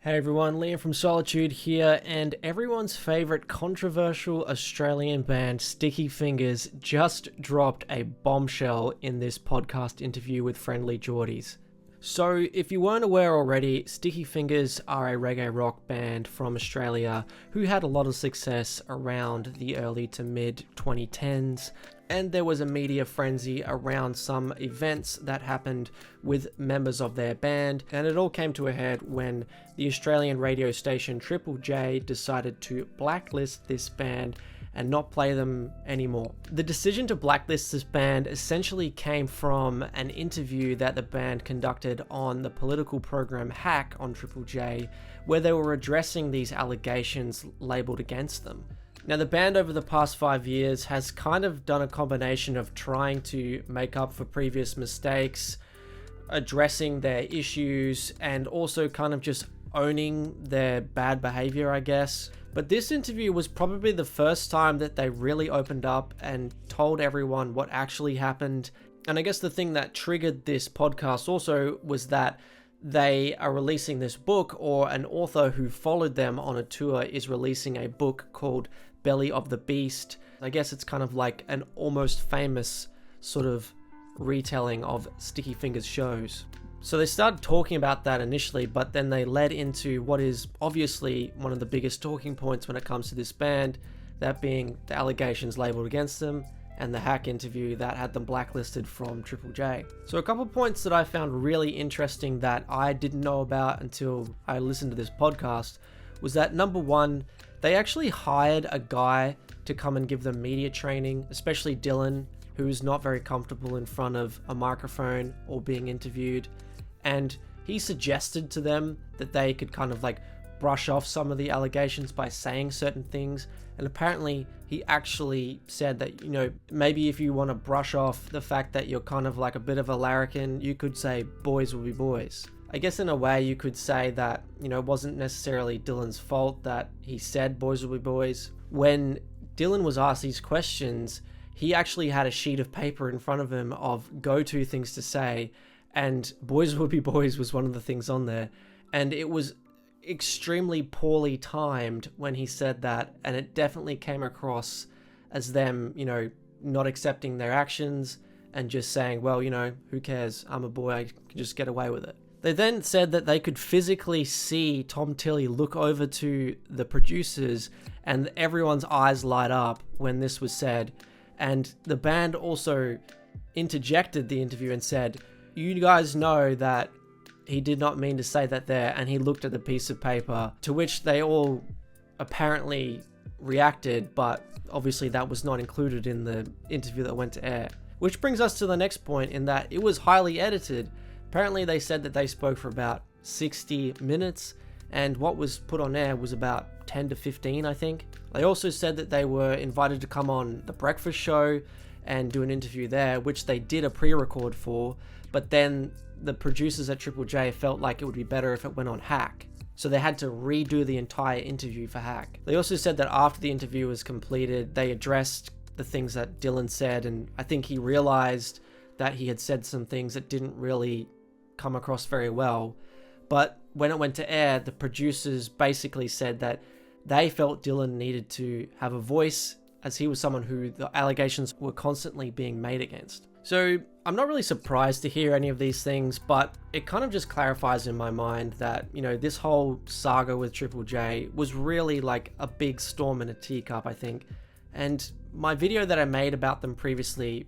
Hey everyone, Liam from Solitude here, and everyone's favourite controversial Australian band, Sticky Fingers, just dropped a bombshell in this podcast interview with friendly Jordies. So, if you weren't aware already, Sticky Fingers are a reggae rock band from Australia who had a lot of success around the early to mid 2010s. And there was a media frenzy around some events that happened with members of their band, and it all came to a head when the Australian radio station Triple J decided to blacklist this band and not play them anymore. The decision to blacklist this band essentially came from an interview that the band conducted on the political program Hack on Triple J, where they were addressing these allegations labelled against them. Now, the band over the past 5 years has kind of done a combination of trying to make up for previous mistakes, addressing their issues, and also kind of just owning their bad behavior, I guess. But this interview was probably the first time that they really opened up and told everyone what actually happened. And I guess the thing that triggered this podcast also was that they are releasing this book, or an author who followed them on a tour is releasing a book called Belly of the Beast. I guess it's kind of like an almost famous sort of retelling of Sticky Fingers shows. So they started talking about that initially, but then they led into what is obviously one of the biggest talking points when it comes to this band, that being the allegations labelled against them and the Hack interview that had them blacklisted from Triple J. So a couple of points that I found really interesting that I didn't know about until I listened to this podcast was that, number one, they actually hired a guy to come and give them media training, especially Dylan, who is not very comfortable in front of a microphone or being interviewed. And he suggested to them that they could kind of like brush off some of the allegations by saying certain things. And apparently he actually said that, maybe if you want to brush off the fact that you're kind of like a bit of a larrikin, you could say boys will be boys. I guess in a way you could say that, it wasn't necessarily Dylan's fault that he said boys will be boys. When Dylan was asked these questions, he actually had a sheet of paper in front of him of go-to things to say, and boys will be boys was one of the things on there. And it was extremely poorly timed when he said that, and it definitely came across as them, not accepting their actions and just saying, well, who cares? I'm a boy, I can just get away with it. They then said that they could physically see Tom Tilley look over to the producers and everyone's eyes light up when this was said. And the band also interjected the interview and said, you guys know that he did not mean to say that there, and he looked at the piece of paper, to which they all apparently reacted, but obviously that was not included in the interview that went to air. Which brings us to the next point, in that it was highly edited. Apparently they said that they spoke for about 60 minutes, and what was put on air was about 10 to 15, I think. They also said that they were invited to come on The Breakfast Show and do an interview there, which they did a pre-record for, but then the producers at Triple J felt like it would be better if it went on Hack. So they had to redo the entire interview for Hack. They also said that after the interview was completed, they addressed the things that Dylan said, and I think he realized that he had said some things that didn't really come across very well. But when it went to air, the producers basically said that they felt Dylan needed to have a voice, as he was someone who the allegations were constantly being made against. So I'm not really surprised to hear any of these things, but it kind of just clarifies in my mind that, this whole saga with Triple J was really like a big storm in a teacup, I think. And my video that I made about them previously,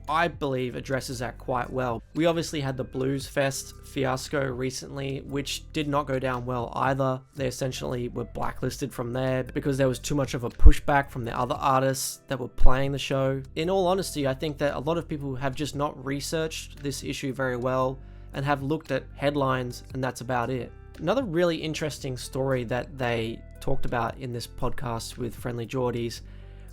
I believe, addresses that quite well. We obviously had the Blues Fest fiasco recently, which did not go down well either. They essentially were blacklisted from there because there was too much of a pushback from the other artists that were playing the show. In all honesty, I think that a lot of people have just not researched this issue very well and have looked at headlines, and that's about it. Another really interesting story that they talked about in this podcast with Friendly Jordies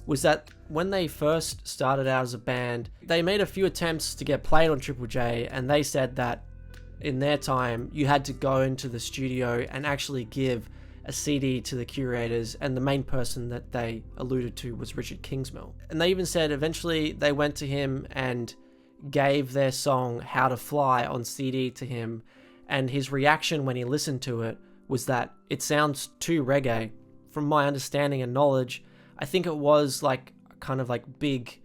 was that when they first started out as a band, they made a few attempts to get played on Triple J, and they said that in their time, you had to go into the studio and actually give a CD to the curators, and the main person that they alluded to was Richard Kingsmill. And they even said eventually they went to him and gave their song How to Fly on CD to him, and his reaction when he listened to it was that it sounds too reggae. From my understanding and knowledge, I think it was like kind of like big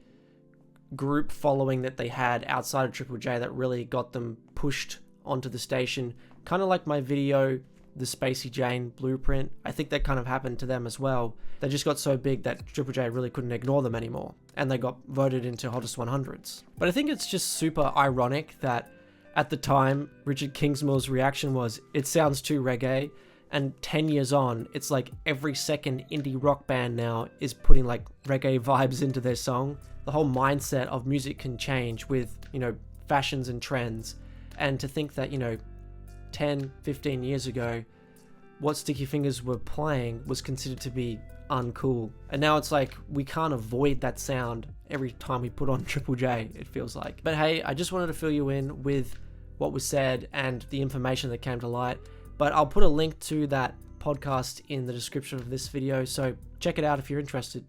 group following that they had outside of Triple J that really got them pushed onto the station. Kind of like my video, the Spacey Jane Blueprint. I think that kind of happened to them as well. They just got so big that Triple J really couldn't ignore them anymore, and they got voted into Hottest 100s. But I think it's just super ironic that at the time, Richard Kingsmill's reaction was, it sounds too reggae, and 10 years on, it's like every second indie rock band now is putting like reggae vibes into their song. The whole mindset of music can change with, fashions and trends. And to think that, 10, 15 years ago, what Sticky Fingers were playing was considered to be uncool. And now it's like, we can't avoid that sound every time we put on Triple J, it feels like. But hey, I just wanted to fill you in with what was said and the information that came to light. But I'll put a link to that podcast in the description of this video, so check it out if you're interested.